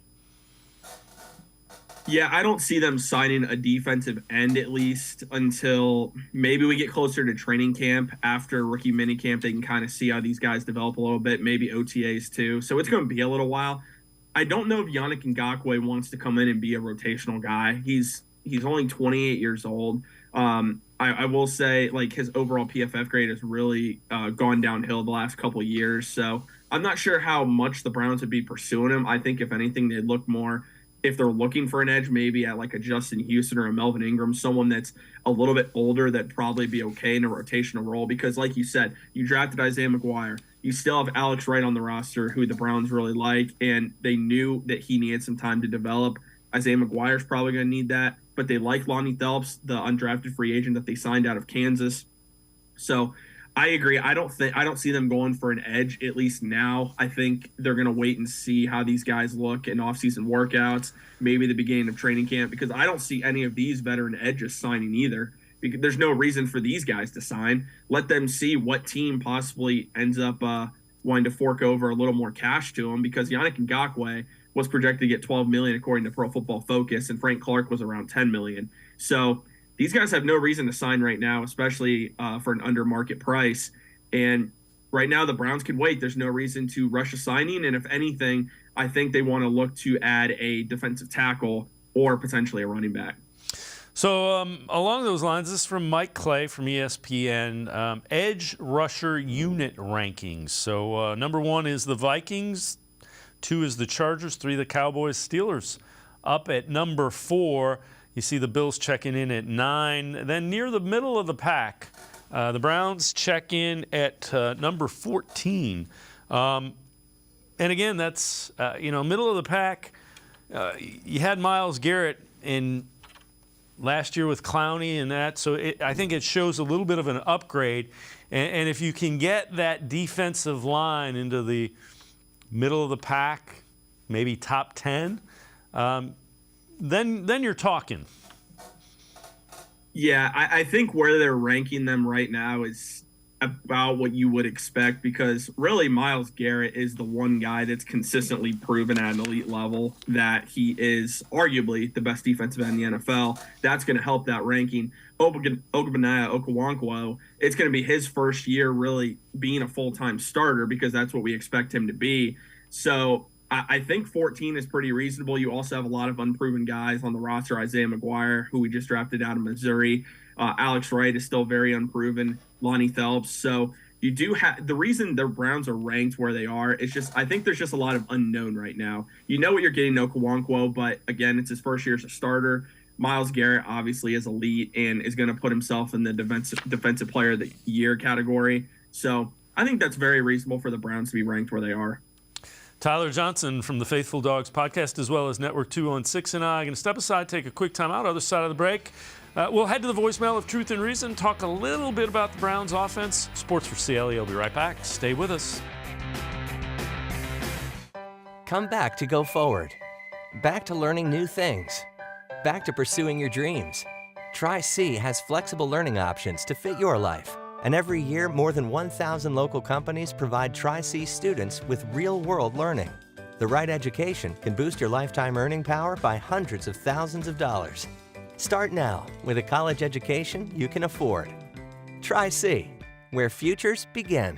Yeah, I don't see them signing a defensive end at least until maybe we get closer to training camp. After rookie minicamp, they can kind of see how these guys develop a little bit, maybe OTAs too. So it's going to be a little while. I don't know if Yannick Ngakoue wants to come in and be a rotational guy. He's only 28 years old. I will say, like, his overall PFF grade has really gone downhill the last couple of years. So I'm not sure how much the Browns would be pursuing him. I think, if anything, they'd look more, if they're looking for an edge, maybe at like a Justin Houston or a Melvin Ingram, someone that's a little bit older that'd probably be okay in a rotational role. Because like you said, you drafted Isaiah McGuire. You still have Alex Wright on the roster, who the Browns really like, and they knew that he needed some time to develop. Isaiah McGuire's probably going to need that, but they like Lonnie Phelps, the undrafted free agent that they signed out of Kansas. So I agree. I don't see them going for an edge, at least now. I think they're going to wait and see how these guys look in offseason workouts, maybe the beginning of training camp, because I don't see any of these veteran edges signing either. Because there's no reason for these guys to sign. Let them see what team possibly ends up wanting to fork over a little more cash to them, because Yannick Ngakoue was projected to get $12 million according to Pro Football Focus, and Frank Clark was around $10 million. So these guys have no reason to sign right now, especially for an under market price. And right now the Browns could wait. There's no reason to rush a signing. And if anything, I think they want to look to add a defensive tackle or potentially a running back. So along those lines, this is from Mike Clay from ESPN, edge rusher unit rankings. So number 1 is the Vikings, 2 is the Chargers, 3 the Cowboys, Steelers up at number 4. You see the Bills checking in at 9. Then near the middle of the pack, the Browns check in at number 14. And again, that's, middle of the pack. You had Myles Garrett in last year with Clowney and that, so I think it shows a little bit of an upgrade. And if you can get that defensive line into the middle of the pack, maybe top 10, then you're talking. Yeah, I think where they're ranking them right now is about what you would expect, because really Myles Garrett is the one guy that's consistently proven at an elite level that he is arguably the best defensive end in the NFL. That's going to help that ranking. Ogbonnaya Okoronkwo, it's going to be his first year really being a full-time starter, because that's what we expect him to be. So I think 14 is pretty reasonable. You also have a lot of unproven guys on the roster. Isaiah McGuire, who we just drafted out of Missouri. Alex Wright is still very unproven. Lonnie Phelps. So you do have, the reason the Browns are ranked where they are, it's just, I think there's just a lot of unknown right now. You know what you're getting in Okoronkwo, but again, it's his first year as a starter. Myles Garrett obviously is elite and is going to put himself in the defensive player of the year category. So I think that's very reasonable for the Browns to be ranked where they are. Tyler Johnson from the Faithful Dogs podcast, as well as Network 216, and I are going to step aside, take a quick time out. Other side of the break, we'll head to the voicemail of Truth and Reason, talk a little bit about the Browns offense. Sports4CLE will be right back. Stay with us. Come back to go forward. Back to learning new things. Back to pursuing your dreams. Tri-C has flexible learning options to fit your life. And every year, more than 1,000 local companies provide Tri-C students with real-world learning. The right education can boost your lifetime earning power by hundreds of thousands of dollars. Start now with a college education you can afford. Tri-C, where futures begin.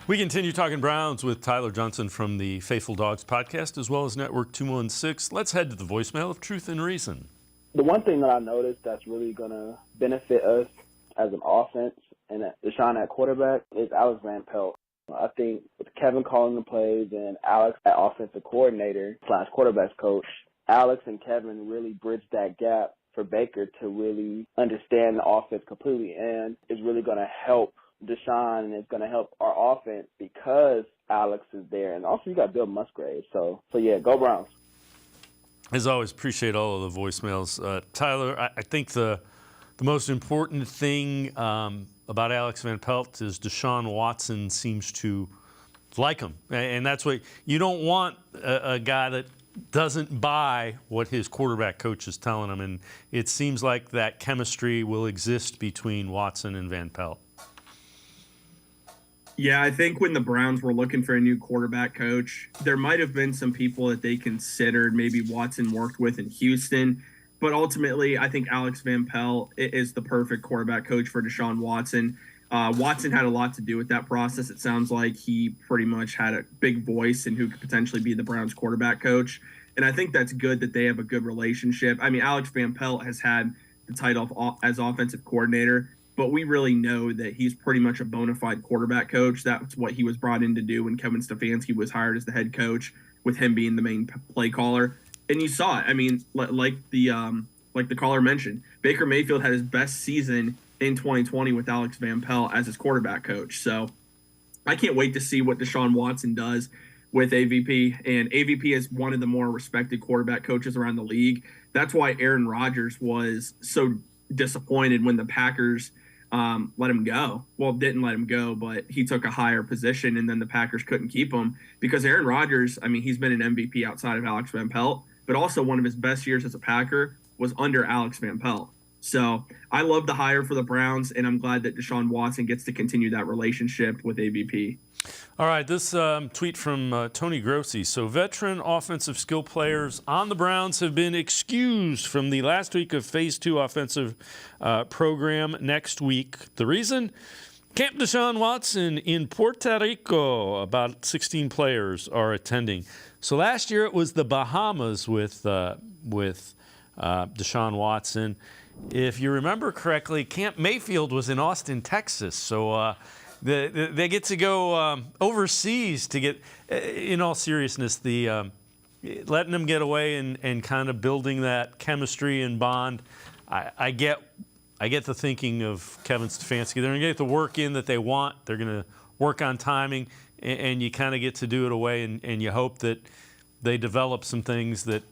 We continue talking Browns with Tyler Johnson from the Faithful Dogs podcast, as well as Network 216. Let's head to the voicemail of Truth and Reason. The one thing that I noticed that's really going to benefit us as an offense and Deshaun at quarterback is Alex Van Pelt. I think with Kevin calling the plays and Alex, that offensive coordinator / quarterbacks coach, Alex and Kevin really bridged that gap for Baker to really understand the offense completely, and is really going to help Deshaun, and it's going to help our offense because Alex is there. And also you got Bill Musgrave. So yeah, go Browns. As always, appreciate all of the voicemails. Tyler, I think the most important thing about Alex Van Pelt is Deshaun Watson seems to like him. And that's what you don't want, a guy that doesn't buy what his quarterback coach is telling him. And it seems like that chemistry will exist between Watson and Van Pelt. Yeah, I think when the Browns were looking for a new quarterback coach, there might have been some people that they considered maybe Watson worked with in Houston. But ultimately, I think Alex Van Pelt is the perfect quarterback coach for Deshaun Watson. Watson had a lot to do with that process. It sounds like he pretty much had a big voice in who could potentially be the Browns quarterback coach. And I think that's good that they have a good relationship. I mean, Alex Van Pelt has had the title as offensive coordinator, but we really know that he's pretty much a bona fide quarterback coach. That's what he was brought in to do when Kevin Stefanski was hired as the head coach, with him being the main play caller. And you saw it. I mean, like the caller mentioned, Baker Mayfield had his best season in 2020 with Alex Van Pelt as his quarterback coach. So I can't wait to see what Deshaun Watson does with AVP. And AVP is one of the more respected quarterback coaches around the league. That's why Aaron Rodgers was so disappointed when the Packers let him go. Well, didn't let him go, but he took a higher position, and then the Packers couldn't keep him because Aaron Rodgers, I mean, he's been an MVP outside of Alex Van Pelt, but also one of his best years as a Packer was under Alex Van Pelt. So I love the hire for the Browns, and I'm glad that Deshaun Watson gets to continue that relationship with AVP. All right, this tweet from Tony Grossi. So veteran offensive skill players on the Browns have been excused from the last week of Phase 2 offensive program next week. The reason? Camp Deshaun Watson in Puerto Rico. About 16 players are attending. So last year it was the Bahamas with Deshaun Watson. If you remember correctly, Camp Mayfield was in Austin, Texas. So they get to go overseas to get, in all seriousness, the letting them get away and kind of building that chemistry and bond. I get the thinking of Kevin Stefanski. They're going to get the work in that they want. They're going to work on timing, and you kind of get to do it away, and you hope that they develop some things that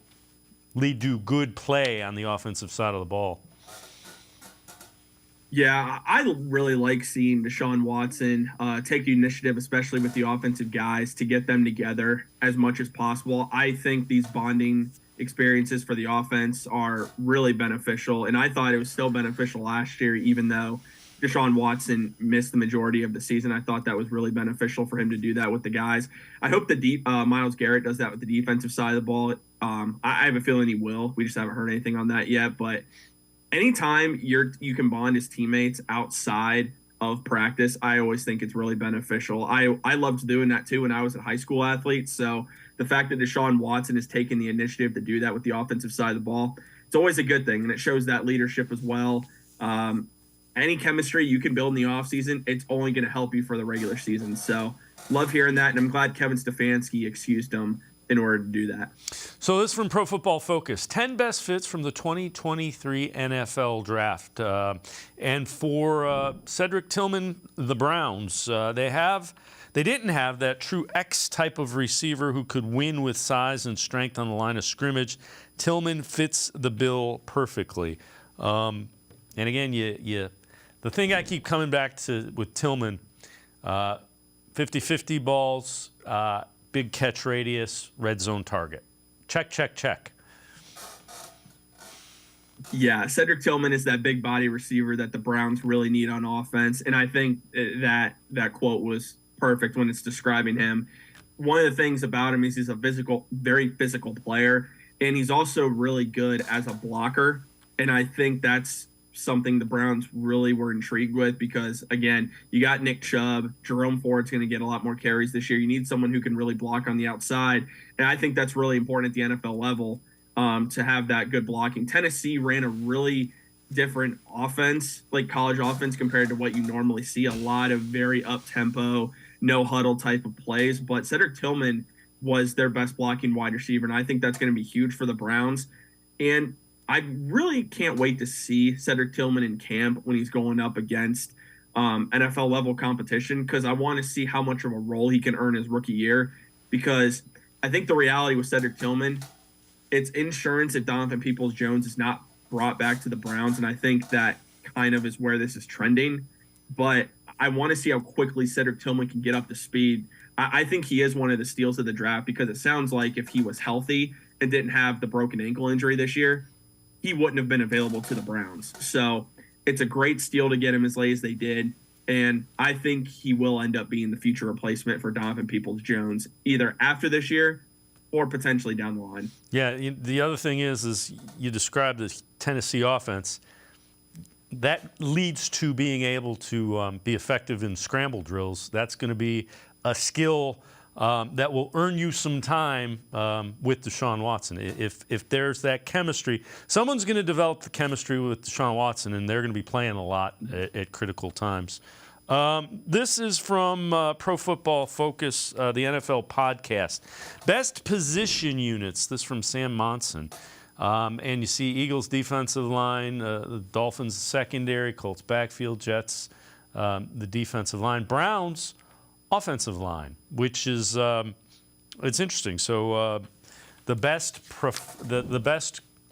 lead to good play on the offensive side of the ball. Yeah, I really like seeing Deshaun Watson take the initiative, especially with the offensive guys, to get them together as much as possible. I think these bonding experiences for the offense are really beneficial, and I thought it was still beneficial last year, even though Deshaun Watson missed the majority of the season. I thought that was really beneficial for him to do that with the guys. I hope Myles Garrett does that with the defensive side of the ball. I have a feeling he will. We just haven't heard anything on that yet, but anytime you can bond as teammates outside of practice, I always think it's really beneficial. I loved doing that too when I was a high school athlete. So the fact that Deshaun Watson has taken the initiative to do that with the offensive side of the ball, it's always a good thing, and it shows that leadership as well. Any chemistry you can build in the offseason, it's only going to help you for the regular season. So love hearing that, and I'm glad Kevin Stefanski excused him in order to do that. So this is from Pro Football Focus. 10 best fits from the 2023 NFL Draft. And for Cedric Tillman, the Browns, they didn't have that true X type of receiver who could win with size and strength on the line of scrimmage. Tillman fits the bill perfectly. And again, the thing I keep coming back to with Tillman, 50-50 balls, big catch radius, red zone target. Check, check, check. Yeah, Cedric Tillman is that big body receiver that the Browns really need on offense. And I think that quote was perfect when it's describing him. One of the things about him is he's a very physical player, and he's also really good as a blocker. And I think that's something the Browns really were intrigued with because, again, you got Nick Chubb. Jerome Ford's going to get a lot more carries this year. You need someone who can really block on the outside. And I think that's really important at the NFL level to have that good blocking. Tennessee ran a really different offense, like college offense, compared to what you normally see. A lot of very up-tempo, no huddle type of plays. But Cedric Tillman was their best blocking wide receiver, and I think that's going to be huge for the Browns. And I really can't wait to see Cedric Tillman in camp when he's going up against NFL level competition, because I want to see how much of a role he can earn his rookie year. Because I think the reality with Cedric Tillman, it's insurance if Donovan Peoples-Jones is not brought back to the Browns, and I think that kind of is where this is trending. But I want to see how quickly Cedric Tillman can get up to speed. I think he is one of the steals of the draft, because it sounds like if he was healthy and didn't have the broken ankle injury this year, he wouldn't have been available to the Browns. So it's a great steal to get him as late as they did. And I think he will end up being the future replacement for Donovan Peoples-Jones, either after this year or potentially down the line. Yeah, the other thing is you described the Tennessee offense. That leads to being able to be effective in scramble drills. That's going to be a skill that will earn you some time with Deshaun Watson. If there's that chemistry, someone's going to develop the chemistry with Deshaun Watson, and they're going to be playing a lot at critical times. This is from Pro Football Focus, the NFL podcast. Best position units. This from Sam Monson. And you see Eagles defensive line, the Dolphins secondary, Colts backfield, Jets the defensive line, Browns offensive line, which is it's interesting. So the best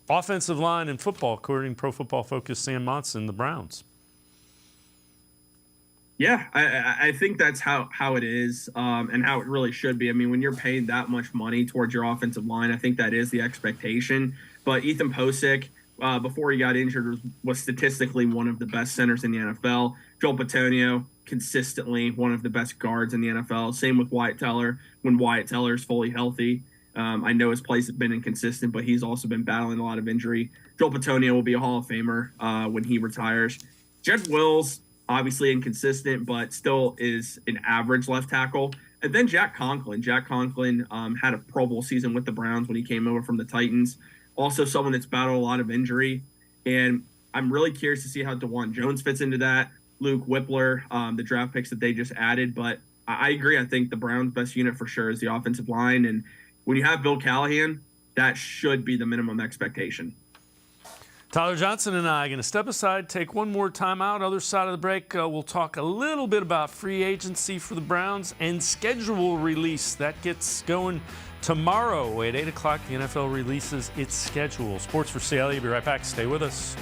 offensive line in football, according to Pro Football Focus, Sam Monson, the Browns. Yeah, I think that's how it is and how it really should be. I mean, when you're paying that much money towards your offensive line, I think that is the expectation. But Ethan Posick, before he got injured, was statistically one of the best centers in the NFL. Joel Bitonio, consistently one of the best guards in the NFL. Same with Wyatt Teller when Wyatt Teller is fully healthy. I know his plays have been inconsistent, but he's also been battling a lot of injury. Joel Bitonio will be a Hall of Famer when he retires. Jed Wills, obviously inconsistent, but still is an average left tackle. And then Jack Conklin. Jack Conklin had a Pro Bowl season with the Browns when he came over from the Titans. Also someone that's battled a lot of injury. And I'm really curious to see how DeJuan Jones fits into that. Luke Whippler, the draft picks that they just added. But I agree. I think the Browns' best unit for sure is the offensive line. And when you have Bill Callahan, that should be the minimum expectation. Tyler Johnson and I are going to step aside, take one more time out. Other side of the break, we'll talk a little bit about free agency for the Browns and schedule release. That gets going tomorrow at 8 o'clock. The NFL releases its schedule. Sports4CLE, be right back. Stay with us.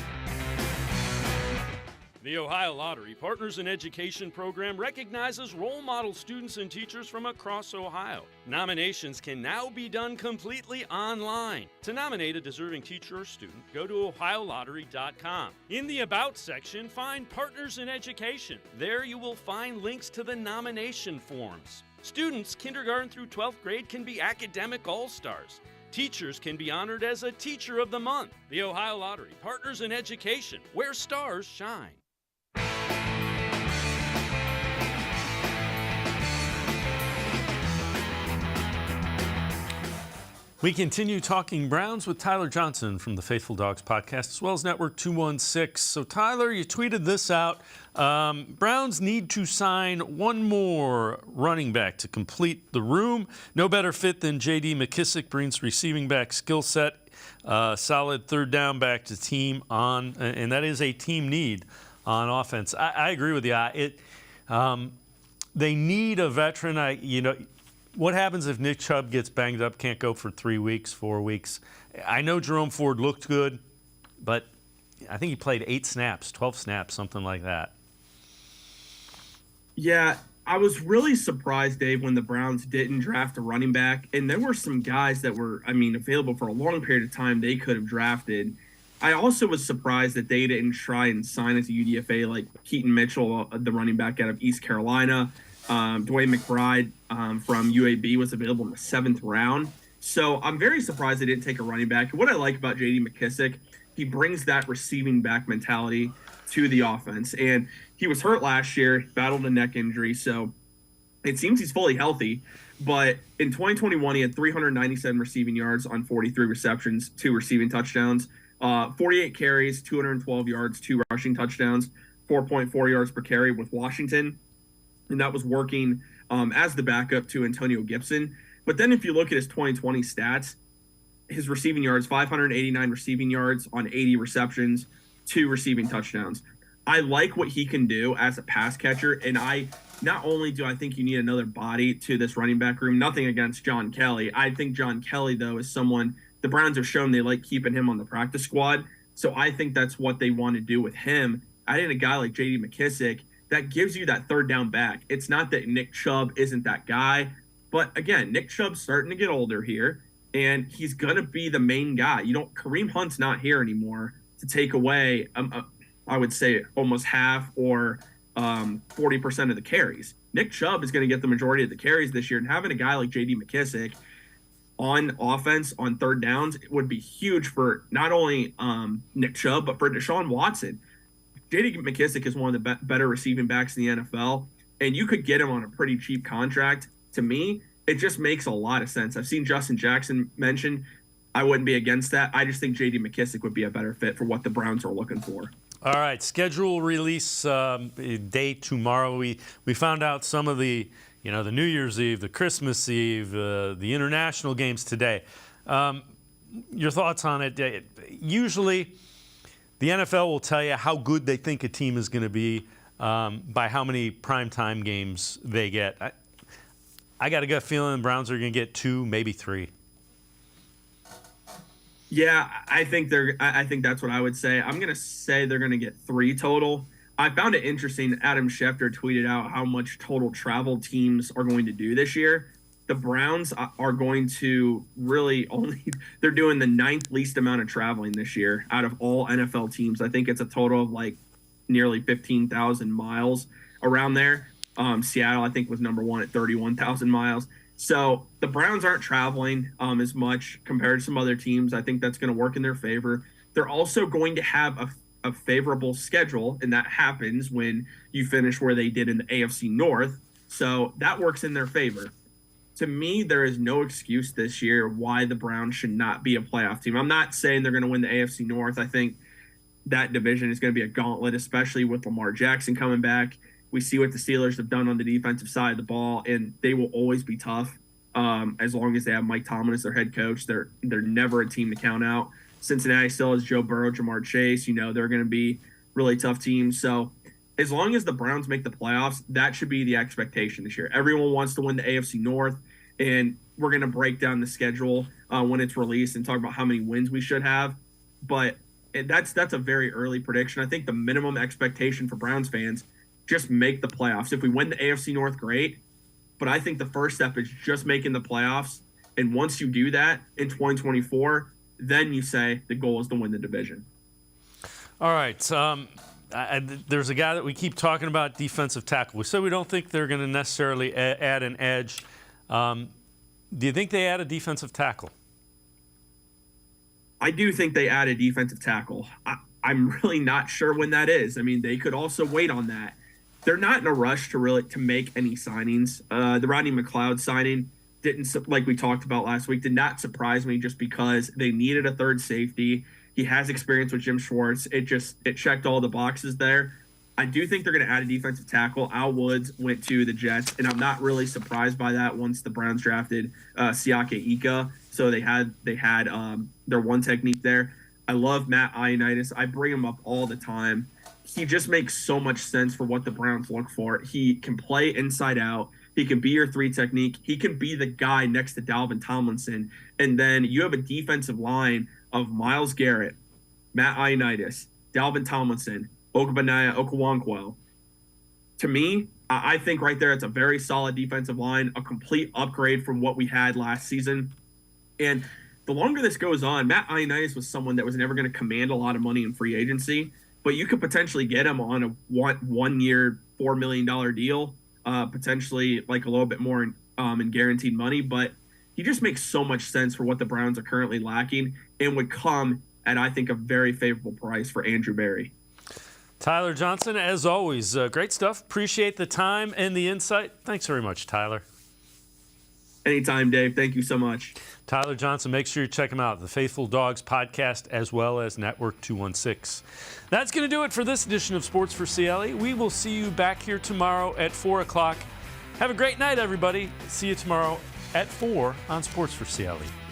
The Ohio Lottery Partners in Education program recognizes role model students and teachers from across Ohio. Nominations can now be done completely online. To nominate a deserving teacher or student, go to ohiolottery.com. In the About section, find Partners in Education. There you will find links to the nomination forms. Students, kindergarten through 12th grade, can be academic all-stars. Teachers can be honored as a Teacher of the Month. The Ohio Lottery Partners in Education, where stars shine. We continue talking Browns with Tyler Johnson from the Faithful Dogs podcast, as well as Network 216. So, Tyler, you tweeted this out. Browns need to sign one more running back to complete the room. No better fit than J.D. McKissic, brings receiving back skill set, solid third down back to team on, and that is a team need on offense. I agree with you. They need a veteran. What happens if Nick Chubb gets banged up, can't go for 3 weeks, 4 weeks? I know Jerome Ford looked good, but I think he played 8 snaps, 12 snaps, something like that. Yeah, I was really surprised, Dave, when the Browns didn't draft a running back. And there were some guys that were, available for a long period of time they could have drafted. I also was surprised that they didn't try and sign as a UDFA like Keaton Mitchell, the running back out of East Carolina. Dwayne McBride from UAB was available in the 7th round. So I'm very surprised they didn't take a running back. What I like about J.D. McKissic, he brings that receiving back mentality to the offense. And he was hurt last year, battled a neck injury, so it seems he's fully healthy. But in 2021, he had 397 receiving yards on 43 receptions, 2 receiving touchdowns, 48 carries, 212 yards, 2 rushing touchdowns, 4.4 yards per carry with Washington. And that was working as the backup to Antonio Gibson. But then if you look at his 2020 stats, his receiving yards, 589 receiving yards on 80 receptions, 2 receiving touchdowns. I like what he can do as a pass catcher, and not only do I think you need another body to this running back room, nothing against John Kelly. I think John Kelly, though, is someone the Browns have shown they like keeping him on the practice squad. So I think that's what they want to do with him. Adding a guy like J.D. McKissic, that gives you that third down back. It's not that Nick Chubb isn't that guy, but again, Nick Chubb's starting to get older here, and he's going to be the main guy. Kareem Hunt's not here anymore to take away, I would say, almost half or 40% of the carries. Nick Chubb is going to get the majority of the carries this year, and having a guy like J.D. McKissic on offense on third downs would be huge for not only Nick Chubb, but for Deshaun Watson. J.D. McKissic is one of the better receiving backs in the NFL, and you could get him on a pretty cheap contract. To me, it just makes a lot of sense. I've seen Justin Jackson mentioned. I wouldn't be against that. I just think J.D. McKissic would be a better fit for what the Browns are looking for. All right, schedule release date tomorrow. We found out some of the New Year's Eve, the Christmas Eve, the international games today. Your thoughts on it? Usually, the NFL will tell you how good they think a team is going to be by how many primetime games they get. I got a gut feeling the Browns are going to get 2, maybe 3. Yeah, I think that's what I would say. I'm going to say they're going to get 3 total. I found it interesting. Adam Schefter tweeted out how much total travel teams are going to do this year. The Browns are going to they're doing the 9th least amount of traveling this year out of all NFL teams. I think it's a total of like nearly 15,000 miles around there. Seattle, I think, was number 1 at 31,000 miles. So the Browns aren't traveling as much compared to some other teams. I think that's going to work in their favor. They're also going to have a favorable schedule, and that happens when you finish where they did in the AFC North. So that works in their favor. To me, there is no excuse this year why the Browns should not be a playoff team. I'm not saying they're going to win the AFC North. I think that division is going to be a gauntlet, especially with Lamar Jackson coming back. We see what the Steelers have done on the defensive side of the ball, and they will always be tough as long as they have Mike Tomlin as their head coach. They're never a team to count out. Cincinnati still has Joe Burrow, Jamar Chase. They're going to be really tough teams. So as long as the Browns make the playoffs, that should be the expectation this year. Everyone wants to win the AFC North, and we're going to break down the schedule when it's released and talk about how many wins we should have. But that's a very early prediction. I think the minimum expectation for Browns fans, just make the playoffs. If we win the AFC North, great. But I think the first step is just making the playoffs. And once you do that in 2024, then you say the goal is to win the division. All right. There's a guy that we keep talking about, defensive tackle. We said we don't think they're going to necessarily add an edge. Do you think they add a defensive tackle? I do think they add a defensive tackle. I'm really not sure when that is. I mean, they could also wait on that. They're not in a rush to make any signings. The Rodney McLeod signing didn't, like we talked about last week, did not surprise me just because they needed a third safety. He has experience with Jim Schwartz. It checked all the boxes there. I do think they're going to add a defensive tackle. Al Woods went to the Jets, and I'm not really surprised by that once the Browns drafted Siaka Ika. So they had their one technique there. I love Matt Ioannidis. I bring him up all the time. He just makes so much sense for what the Browns look for. He can play inside out. He can be your 3 technique. He can be the guy next to Dalvin Tomlinson. And then you have a defensive line of Myles Garrett, Matt Ioannidis, Dalvin Tomlinson, Ogbanaya Okwankwo. To me, I think right there it's a very solid defensive line, a complete upgrade from what we had last season. And the longer this goes on, Matt Ioannidis was someone that was never going to command a lot of money in free agency, but you could potentially get him on a one-year, $4 million deal, potentially like a little bit more in guaranteed money. But he just makes so much sense for what the Browns are currently lacking and would come at, I think, a very favorable price for Andrew Berry. Tyler Johnson, as always, great stuff. Appreciate the time and the insight. Thanks very much, Tyler. Anytime, Dave. Thank you so much. Tyler Johnson, make sure you check him out, the Faithful Dogs podcast, as well as Network 216. That's going to do it for this edition of Sports for CLE. We will see you back here tomorrow at 4 o'clock. Have a great night, everybody. See you tomorrow at 4 on Sports4CLE.